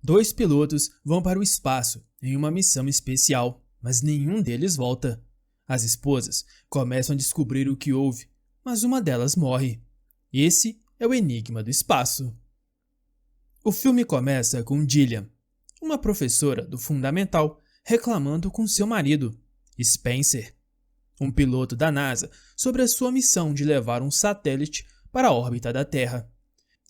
Dois pilotos vão para o espaço em uma missão especial, mas nenhum deles volta. As esposas começam a descobrir o que houve, mas uma delas morre. Esse é o enigma do espaço. O filme começa com Gillian, uma professora do fundamental, reclamando com seu marido, Spencer, um piloto da NASA, sobre a sua missão de levar um satélite para a órbita da Terra.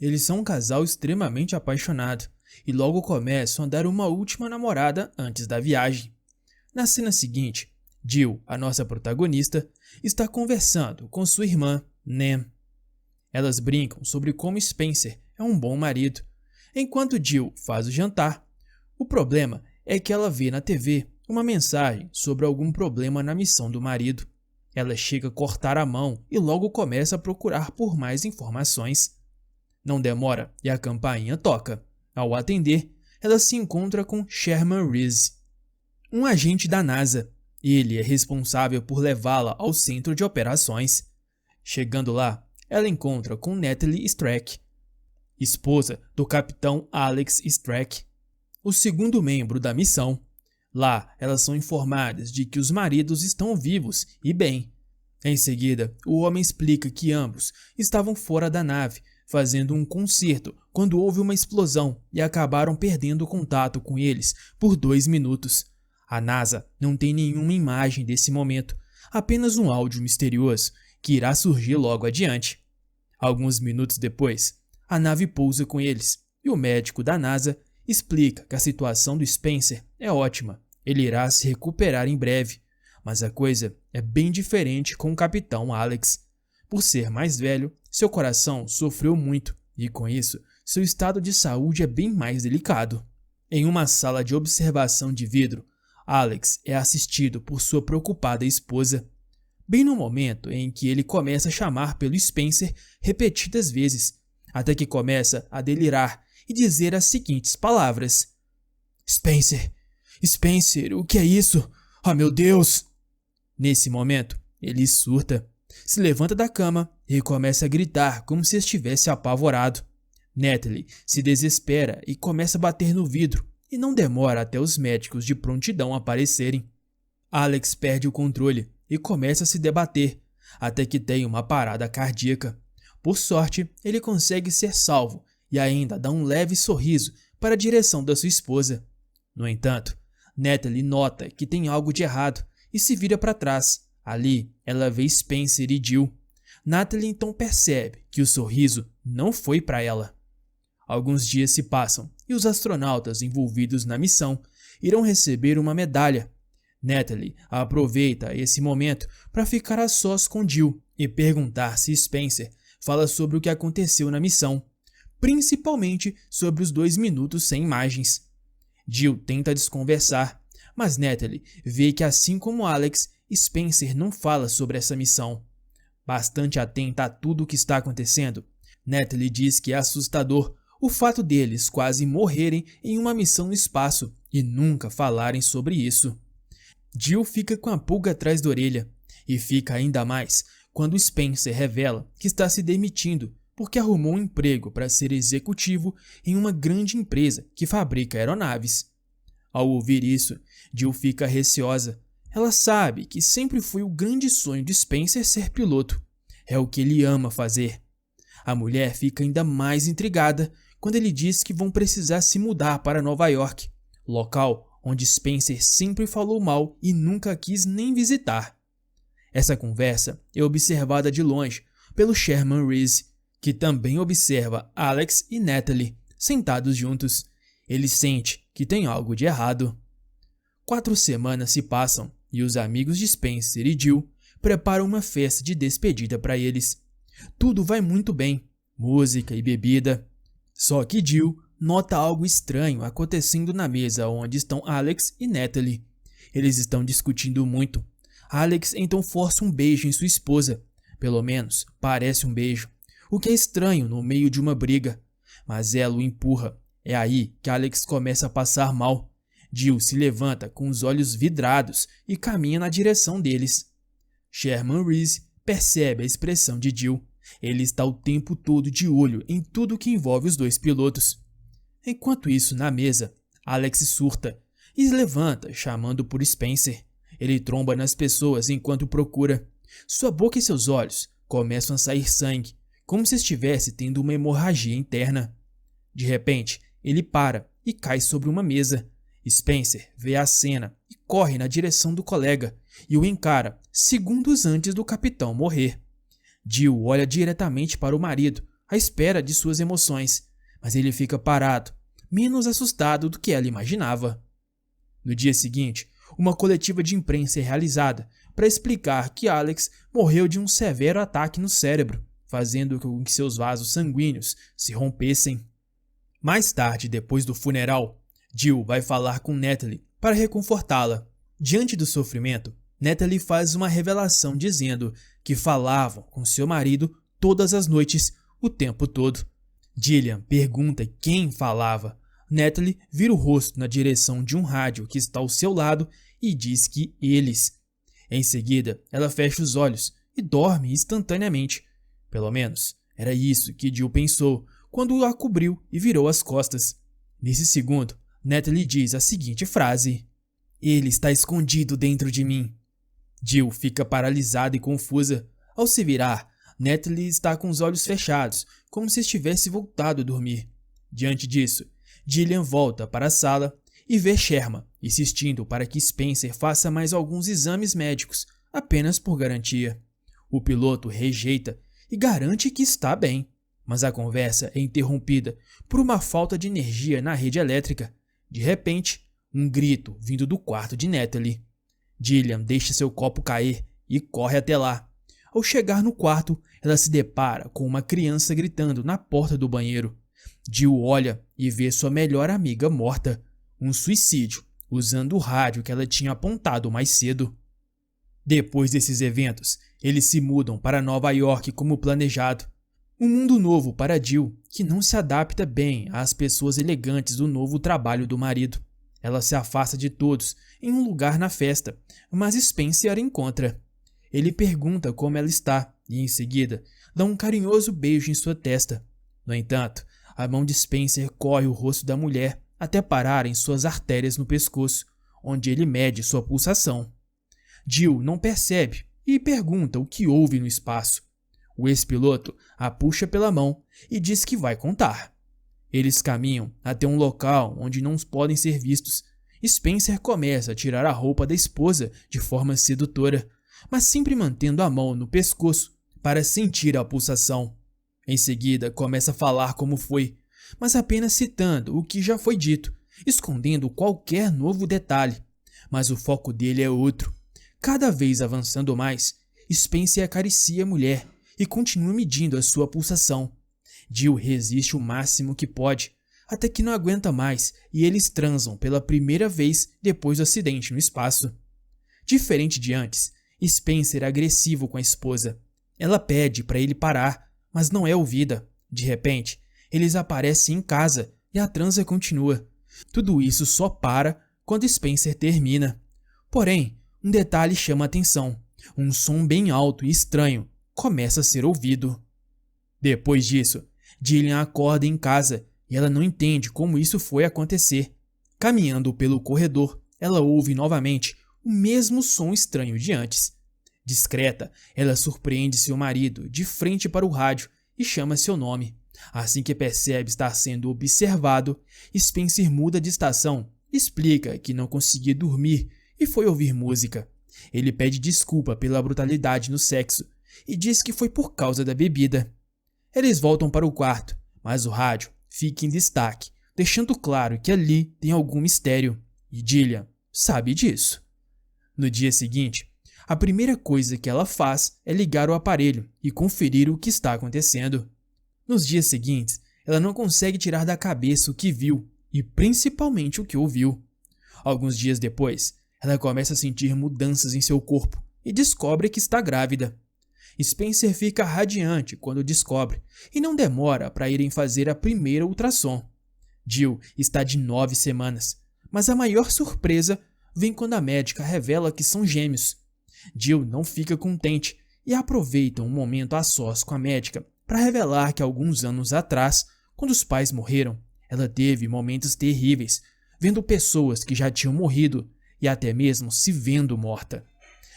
Eles são um casal extremamente apaixonado e logo começam a dar uma última namorada antes da viagem. Na cena seguinte, Jill, a nossa protagonista, está conversando com sua irmã, Nan. Elas brincam sobre como Spencer é um bom marido, enquanto Jill faz o jantar. O problema é que ela vê na TV uma mensagem sobre algum problema na missão do marido. Ela chega a cortar a mão e logo começa a procurar por mais informações. Não demora e a campainha toca. Ao atender, ela se encontra com Sherman Reese, um agente da NASA. Ele é responsável por levá-la ao centro de operações. Chegando lá, ela encontra com Natalie Strack, esposa do capitão Alex Strack, o segundo membro da missão. Lá, elas são informadas de que os maridos estão vivos e bem. Em seguida, o homem explica que ambos estavam fora da nave, fazendo um concerto quando houve uma explosão e acabaram perdendo contato com eles por 2 minutos. A NASA não tem nenhuma imagem desse momento, apenas um áudio misterioso que irá surgir logo adiante. Alguns minutos depois, a nave pousa com eles e o médico da NASA explica que a situação do Spencer é ótima, ele irá se recuperar em breve, mas a coisa é bem diferente com o capitão Alex. Por ser mais velho, seu coração sofreu muito e, com isso, seu estado de saúde é bem mais delicado. Em uma sala de observação de vidro, Alex é assistido por sua preocupada esposa. Bem no momento em que ele começa a chamar pelo Spencer repetidas vezes, até que começa a delirar e dizer as seguintes palavras: Spencer, Spencer, o que é isso? Oh, meu Deus! Nesse momento, ele surta, se levanta da cama e começa a gritar como se estivesse apavorado. Natalie se desespera e começa a bater no vidro e não demora até os médicos de prontidão aparecerem. Alex perde o controle e começa a se debater, até que tem uma parada cardíaca. Por sorte, ele consegue ser salvo e ainda dá um leve sorriso para a direção da sua esposa. No entanto, Natalie nota que tem algo de errado e se vira para trás. Ali, ela vê Spencer e Jill. Natalie então percebe que o sorriso não foi para ela. Alguns dias se passam e os astronautas envolvidos na missão irão receber uma medalha. Natalie aproveita esse momento para ficar a sós com Jill e perguntar se Spencer fala sobre o que aconteceu na missão, principalmente sobre os 2 minutos sem imagens. Jill tenta desconversar, mas Natalie vê que, assim como Alex, Spencer não fala sobre essa missão. Bastante atenta a tudo o que está acontecendo, Natalie diz que é assustador o fato deles quase morrerem em uma missão no espaço e nunca falarem sobre isso. Jill fica com a pulga atrás da orelha e fica ainda mais quando Spencer revela que está se demitindo porque arrumou um emprego para ser executivo em uma grande empresa que fabrica aeronaves. Ao ouvir isso, Jill fica receosa. Ela sabe que sempre foi o grande sonho de Spencer ser piloto. É o que ele ama fazer. A mulher fica ainda mais intrigada quando ele diz que vão precisar se mudar para Nova York, local onde Spencer sempre falou mal e nunca quis nem visitar. Essa conversa é observada de longe pelo Sherman Reese, que também observa Alex e Natalie sentados juntos. Ele sente que tem algo de errado. 4 semanas se passam e os amigos de Spencer e Jill preparam uma festa de despedida para eles. Tudo vai muito bem, música e bebida. Só que Jill nota algo estranho acontecendo na mesa onde estão Alex e Natalie. Eles estão discutindo muito. Alex então força um beijo em sua esposa. Pelo menos parece um beijo, o que é estranho no meio de uma briga. Mas ela o empurra. É aí que Alex começa a passar mal. Jill se levanta com os olhos vidrados e caminha na direção deles. Sherman Reese percebe a expressão de Jill. Ele está o tempo todo de olho em tudo que envolve os 2 pilotos. Enquanto isso, na mesa, Alex surta e levanta, chamando por Spencer. Ele tromba nas pessoas enquanto procura. Sua boca e seus olhos começam a sair sangue, como se estivesse tendo uma hemorragia interna. De repente, ele para e cai sobre uma mesa. Spencer vê a cena e corre na direção do colega e o encara segundos antes do capitão morrer. Jill olha diretamente para o marido, à espera de suas emoções, mas ele fica parado, menos assustado do que ela imaginava. No dia seguinte, uma coletiva de imprensa é realizada para explicar que Alex morreu de um severo ataque no cérebro, fazendo com que seus vasos sanguíneos se rompessem. Mais tarde, depois do funeral, Jill vai falar com Natalie para reconfortá-la. Diante do sofrimento, Natalie faz uma revelação dizendo que falavam com seu marido todas as noites, o tempo todo. Gillian pergunta quem falava. Natalie vira o rosto na direção de um rádio que está ao seu lado e diz que eles. Em seguida, ela fecha os olhos e dorme instantaneamente. Pelo menos, era isso que Jill pensou quando a cobriu e virou as costas. Nesse segundo, Natalie diz a seguinte frase: "Ele está escondido dentro de mim." Jill fica paralisada e confusa. Ao se virar, Natalie está com os olhos fechados, como se estivesse voltado a dormir. Diante disso, Gillian volta para a sala e vê Sherman insistindo para que Spencer faça mais alguns exames médicos, apenas por garantia. O piloto rejeita e garante que está bem, mas a conversa é interrompida por uma falta de energia na rede elétrica. De repente, um grito vindo do quarto de Natalie. Gillian deixa seu copo cair e corre até lá. Ao chegar no quarto, ela se depara com uma criança gritando na porta do banheiro. Jill olha e vê sua melhor amiga morta. Um suicídio, usando o rádio que ela tinha apontado mais cedo. Depois desses eventos, eles se mudam para Nova York como planejado. Um mundo novo para Jill, que não se adapta bem às pessoas elegantes do novo trabalho do marido. Ela se afasta de todos em um lugar na festa, mas Spencer a encontra. Ele pergunta como ela está e, em seguida, dá um carinhoso beijo em sua testa. No entanto, a mão de Spencer corre o rosto da mulher até parar em suas artérias no pescoço, onde ele mede sua pulsação. Jill não percebe e pergunta o que houve no espaço. O ex-piloto a puxa pela mão e diz que vai contar. Eles caminham até um local onde não podem ser vistos. Spencer começa a tirar a roupa da esposa de forma sedutora, mas sempre mantendo a mão no pescoço para sentir a pulsação. Em seguida, começa a falar como foi, mas apenas citando o que já foi dito, escondendo qualquer novo detalhe. Mas o foco dele é outro. Cada vez avançando mais, Spencer acaricia a mulher e continua medindo a sua pulsação. Jill resiste o máximo que pode, até que não aguenta mais e eles transam pela primeira vez depois do acidente no espaço. Diferente de antes, Spencer é agressivo com a esposa. Ela pede para ele parar, mas não é ouvida. De repente, eles aparecem em casa e a transa continua. Tudo isso só para quando Spencer termina. Porém, um detalhe chama a atenção. Um som bem alto e estranho começa a ser ouvido. Depois disso, Gillian acorda em casa e ela não entende como isso foi acontecer. Caminhando pelo corredor, ela ouve novamente o mesmo som estranho de antes. Discreta, ela surpreende seu marido de frente para o rádio e chama seu nome. Assim que percebe estar sendo observado, Spencer muda de estação, explica que não conseguia dormir e foi ouvir música. Ele pede desculpa pela brutalidade no sexo e diz que foi por causa da bebida. Eles voltam para o quarto, mas o rádio fica em destaque, deixando claro que ali tem algum mistério, e Gillian sabe disso. No dia seguinte, a primeira coisa que ela faz é ligar o aparelho e conferir o que está acontecendo. Nos dias seguintes, ela não consegue tirar da cabeça o que viu e principalmente o que ouviu. Alguns dias depois, ela começa a sentir mudanças em seu corpo e descobre que está grávida. Spencer fica radiante quando descobre e não demora para irem fazer a primeira ultrassom. Jill está de 9 semanas, mas a maior surpresa vem quando a médica revela que são gêmeos. Jill não fica contente e aproveita um momento a sós com a médica para revelar que alguns anos atrás, quando os pais morreram, ela teve momentos terríveis, vendo pessoas que já tinham morrido e até mesmo se vendo morta.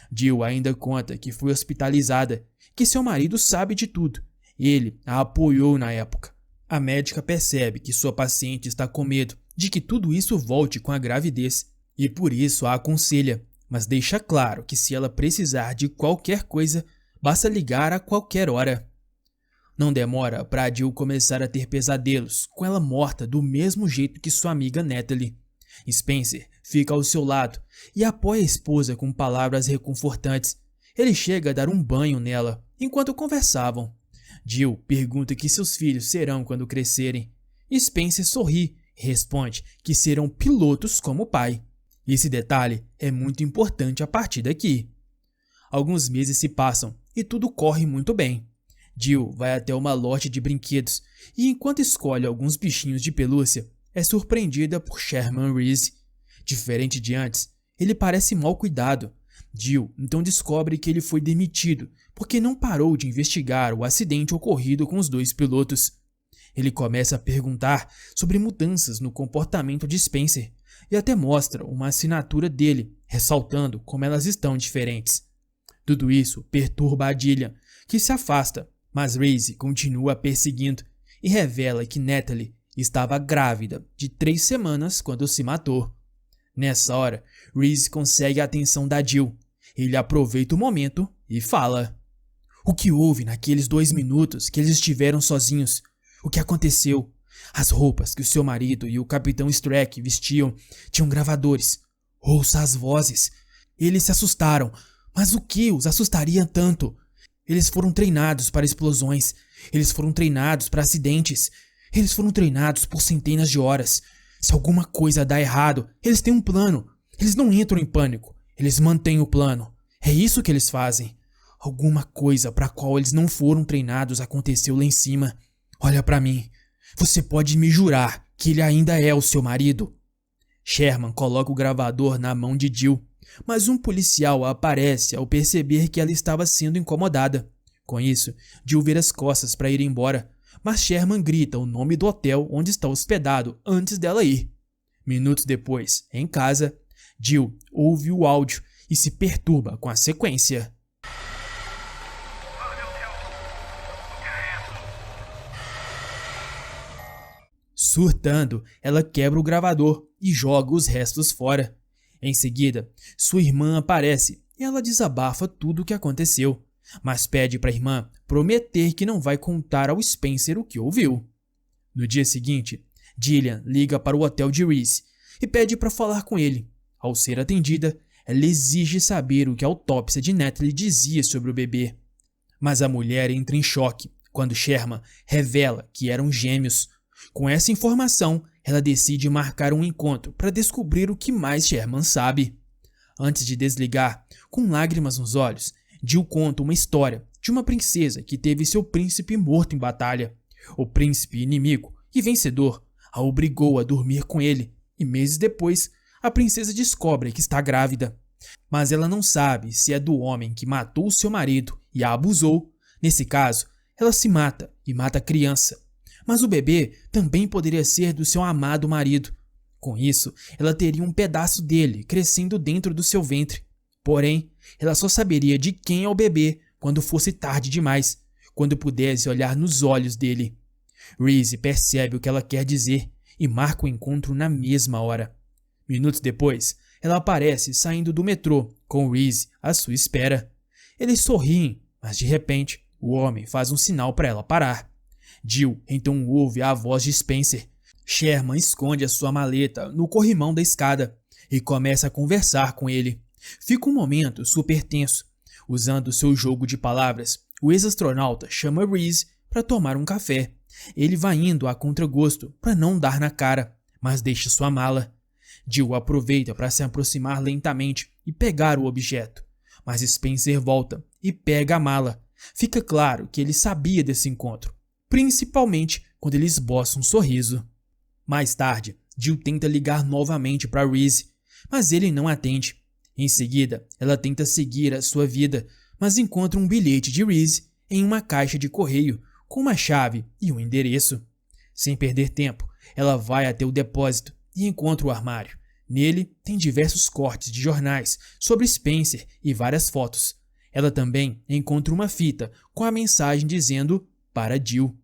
Jill ainda conta que foi hospitalizada, que seu marido sabe de tudo. Ele a apoiou na época. A médica percebe que sua paciente está com medo de que tudo isso volte com a gravidez e por isso a aconselha, mas deixa claro que se ela precisar de qualquer coisa, basta ligar a qualquer hora. Não demora para Jill começar a ter pesadelos, com ela morta do mesmo jeito que sua amiga Natalie. Spencer fica ao seu lado e apoia a esposa com palavras reconfortantes. Ele chega a dar um banho nela, enquanto conversavam. Jill pergunta que seus filhos serão quando crescerem. Spencer sorri e responde que serão pilotos como o pai. Esse detalhe é muito importante a partir daqui. Alguns meses se passam e tudo corre muito bem. Jill vai até uma loja de brinquedos e, enquanto escolhe alguns bichinhos de pelúcia, é surpreendida por Sherman Reese. Diferente de antes, ele parece mal cuidado. Jill então descobre que ele foi demitido porque não parou de investigar o acidente ocorrido com os dois pilotos. Ele começa a perguntar sobre mudanças no comportamento de Spencer e até mostra uma assinatura dele, ressaltando como elas estão diferentes. Tudo isso perturba a Dillian, que se afasta, mas Reese continua perseguindo e revela que Natalie estava grávida de 3 semanas quando se matou. Nessa hora, Reese consegue a atenção da Jill. Ele aproveita o momento e fala: "O que houve naqueles 2 minutos que eles estiveram sozinhos? O que aconteceu? As roupas que o seu marido e o Capitão Strack vestiam tinham gravadores. Ouça as vozes. Eles se assustaram, mas o que os assustaria tanto? Eles foram treinados para explosões. Eles foram treinados para acidentes. Eles foram treinados por centenas de horas. Se alguma coisa dá errado, eles têm um plano. Eles não entram em pânico. Eles mantêm o plano. É isso que eles fazem. Alguma coisa para a qual eles não foram treinados aconteceu lá em cima. Olha para mim. Você pode me jurar que ele ainda é o seu marido?" Sherman coloca o gravador na mão de Jill, mas um policial aparece ao perceber que ela estava sendo incomodada. Com isso, Jill vira as costas para ir embora, mas Sherman grita o nome do hotel onde está hospedado antes dela ir. Minutos depois, em casa, Jill ouve o áudio e se perturba com a sequência. Surtando, ela quebra o gravador e joga os restos fora. Em seguida, sua irmã aparece e ela desabafa tudo o que aconteceu, mas pede para a irmã prometer que não vai contar ao Spencer o que ouviu. No dia seguinte, Dillian liga para o hotel de Reese e pede para falar com ele. Ao ser atendida, ela exige saber o que a autópsia de Natalie dizia sobre o bebê. Mas a mulher entra em choque quando Sherman revela que eram gêmeos. Com essa informação, ela decide marcar um encontro para descobrir o que mais Sherman sabe. Antes de desligar, com lágrimas nos olhos, Jill conta uma história de uma princesa que teve seu príncipe morto em batalha. O príncipe inimigo e vencedor a obrigou a dormir com ele e meses depois, a princesa descobre que está grávida. Mas ela não sabe se é do homem que matou seu marido e a abusou. Nesse caso, ela se mata e mata a criança. Mas o bebê também poderia ser do seu amado marido. Com isso, ela teria um pedaço dele crescendo dentro do seu ventre. Porém, ela só saberia de quem é o bebê quando fosse tarde demais, quando pudesse olhar nos olhos dele. Reese percebe o que ela quer dizer e marca o encontro na mesma hora. Minutos depois, ela aparece saindo do metrô com Reese à sua espera. Eles sorriem, mas de repente, o homem faz um sinal para ela parar. Jill então ouve a voz de Spencer. Sherman esconde a sua maleta no corrimão da escada e começa a conversar com ele. Fica um momento super tenso. Usando seu jogo de palavras, o ex-astronauta chama Reese para tomar um café. Ele vai indo a contragosto para não dar na cara, mas deixa sua mala. Jill aproveita para se aproximar lentamente e pegar o objeto. Mas Spencer volta e pega a mala. Fica claro que ele sabia desse encontro, principalmente quando ele esboça um sorriso. Mais tarde, Jill tenta ligar novamente para Reese, mas ele não atende. Em seguida, ela tenta seguir a sua vida, mas encontra um bilhete de Reese em uma caixa de correio com uma chave e um endereço. Sem perder tempo, Ela vai até o depósito e encontra o armário. Nele tem diversos cortes de jornais sobre Spencer e várias fotos. Ela também encontra uma fita com a mensagem dizendo para Jill.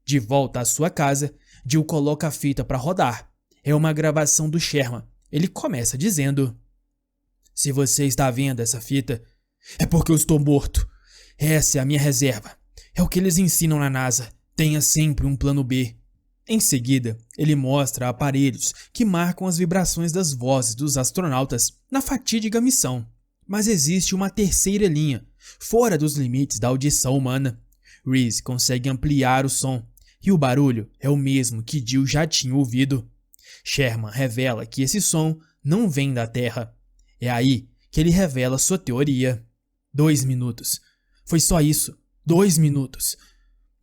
De volta à sua casa, Jill coloca a fita para rodar. É uma gravação do Sherman. Ele começa dizendo: "Se você está vendo essa fita, é porque eu estou morto. Essa é a minha reserva. É o que eles ensinam na NASA. Tenha sempre um plano B." Em seguida, ele mostra aparelhos que marcam as vibrações das vozes dos astronautas na fatídica missão. Mas existe uma terceira linha, fora dos limites da audição humana. Reese consegue ampliar o som, e o barulho é o mesmo que Jill já tinha ouvido. Sherman revela que esse som não vem da Terra. É aí que ele revela sua teoria. 2 minutos. Foi só isso. 2 minutos.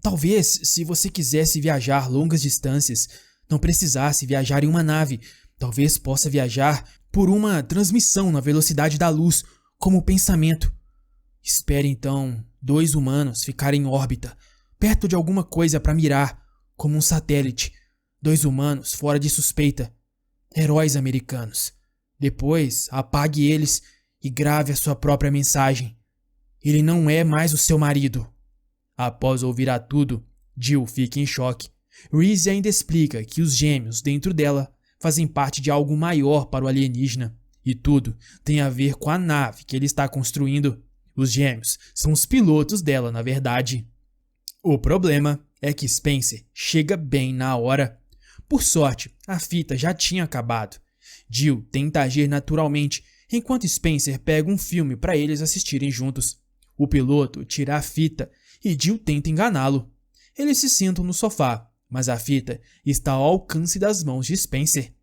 Talvez, se você quisesse viajar longas distâncias, não precisasse viajar em uma nave. Talvez possa viajar por uma transmissão na velocidade da luz, como pensamento. Espere então 2 humanos ficarem em órbita, perto de alguma coisa para mirar, como um satélite. 2 humanos fora de suspeita. Heróis americanos. Depois, apague eles e grave a sua própria mensagem. Ele não é mais o seu marido. Após ouvir a tudo, Jill fica em choque. Reese ainda explica que os gêmeos dentro dela fazem parte de algo maior para o alienígena. E tudo tem a ver com a nave que ele está construindo. Os gêmeos são os pilotos dela, na verdade. O problema é que Spencer chega bem na hora. Por sorte, a fita já tinha acabado. Jill tenta agir naturalmente, enquanto Spencer pega um filme para eles assistirem juntos. O piloto tira a fita e Jill tenta enganá-lo. Eles se sentam no sofá, mas a fita está ao alcance das mãos de Spencer.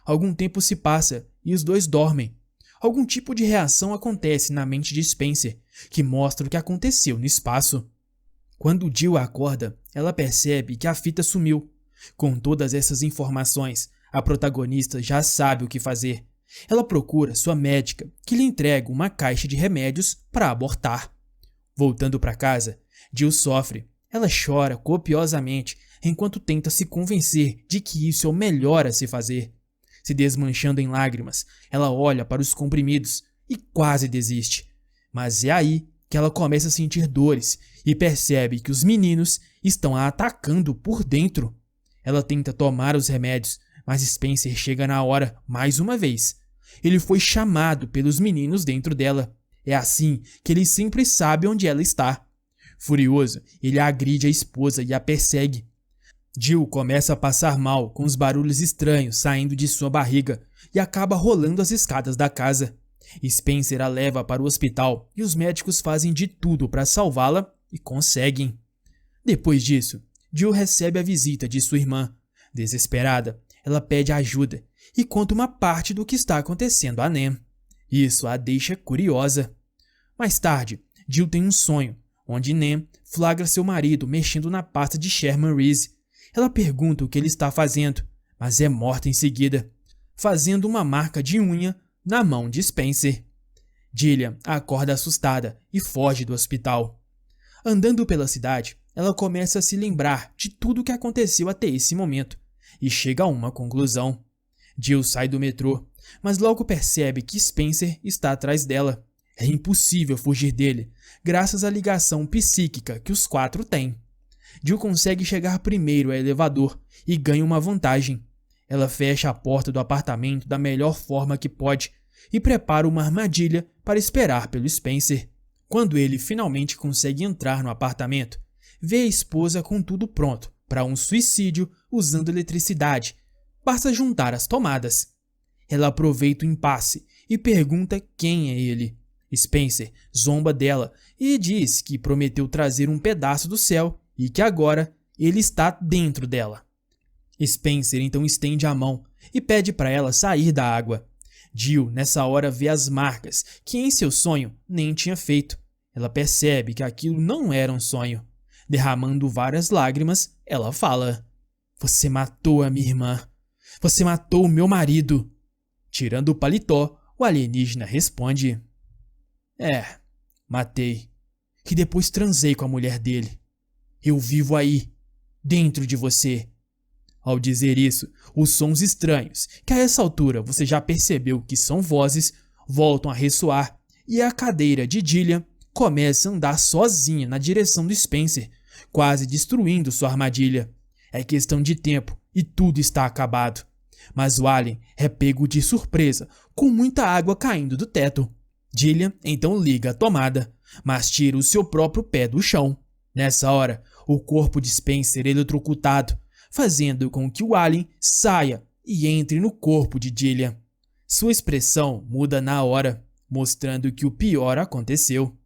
Algum tempo se passa e os dois dormem. Algum tipo de reação acontece na mente de Spencer, que mostra o que aconteceu no espaço. Quando Jill acorda, ela percebe que a fita sumiu. Com todas essas informações, a protagonista já sabe o que fazer. Ela procura sua médica, que lhe entrega uma caixa de remédios para abortar. Voltando para casa, Jill sofre. Ela chora copiosamente enquanto tenta se convencer de que isso é o melhor a se fazer. Se desmanchando em lágrimas, ela olha para os comprimidos e quase desiste. Mas é aí que ela começa a sentir dores e percebe que os meninos estão a atacando por dentro. Ela tenta tomar os remédios, mas Spencer chega na hora mais uma vez. Ele foi chamado pelos meninos dentro dela. É assim que ele sempre sabe onde ela está. Furioso, ele agride a esposa e a persegue. Jill começa a passar mal com os barulhos estranhos saindo de sua barriga e acaba rolando as escadas da casa. Spencer a leva para o hospital e os médicos fazem de tudo para salvá-la e conseguem. Depois disso, Jill recebe a visita de sua irmã. Desesperada, ela pede ajuda e conta uma parte do que está acontecendo a Nan. Isso a deixa curiosa. Mais tarde, Jill tem um sonho, onde Nan flagra seu marido mexendo na pasta de Sherman Reese. Ela pergunta o que ele está fazendo, mas é morta em seguida, fazendo uma marca de unha na mão de Spencer. Gillian acorda assustada e foge do hospital. Andando pela cidade, ela começa a se lembrar de tudo o que aconteceu até esse momento e chega a uma conclusão. Jill sai do metrô, mas logo percebe que Spencer está atrás dela. É impossível fugir dele, graças à ligação psíquica que os 4 têm. Jill consegue chegar primeiro ao elevador e ganha uma vantagem. Ela fecha a porta do apartamento da melhor forma que pode e prepara uma armadilha para esperar pelo Spencer. Quando ele finalmente consegue entrar no apartamento, vê a esposa com tudo pronto para um suicídio usando eletricidade. Basta juntar as tomadas. Ela aproveita o impasse e pergunta quem é ele. Spencer zomba dela e diz que prometeu trazer um pedaço do céu e que agora ele está dentro dela. Spencer então estende a mão e pede para ela sair da água. Jill, nessa hora, vê as marcas que em seu sonho nem tinha feito. Ela percebe que aquilo não era um sonho. Derramando várias lágrimas, ela fala: "Você matou a minha irmã. Você matou o meu marido." Tirando o paletó, o alienígena responde: "É, matei. E depois transei com a mulher dele. Eu vivo aí, dentro de você." Ao dizer isso, os sons estranhos, que a essa altura você já percebeu que são vozes, voltam a ressoar e a cadeira de Jillian começa a andar sozinha na direção do Spencer, quase destruindo sua armadilha. É questão de tempo e tudo está acabado. Mas o alien é pego de surpresa, com muita água caindo do teto. Jillian então liga a tomada, mas tira o seu próprio pé do chão. Nessa hora, o corpo de Spencer é eletrocutado, fazendo com que o alien saia e entre no corpo de Jillian. Sua expressão muda na hora, mostrando que o pior aconteceu.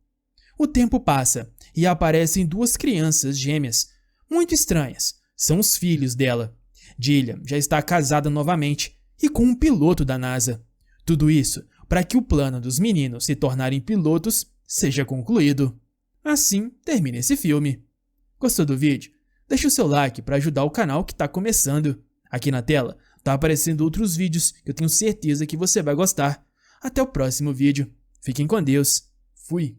O tempo passa e aparecem duas crianças gêmeas, muito estranhas. São os filhos dela. Jillian já está casada novamente e com um piloto da NASA. Tudo isso para que o plano dos meninos se tornarem pilotos seja concluído. Assim termina esse filme. Gostou do vídeo? Deixa o seu like para ajudar o canal que está começando. Aqui na tela tá aparecendo outros vídeos que eu tenho certeza que você vai gostar. Até o próximo vídeo. Fiquem com Deus. Fui.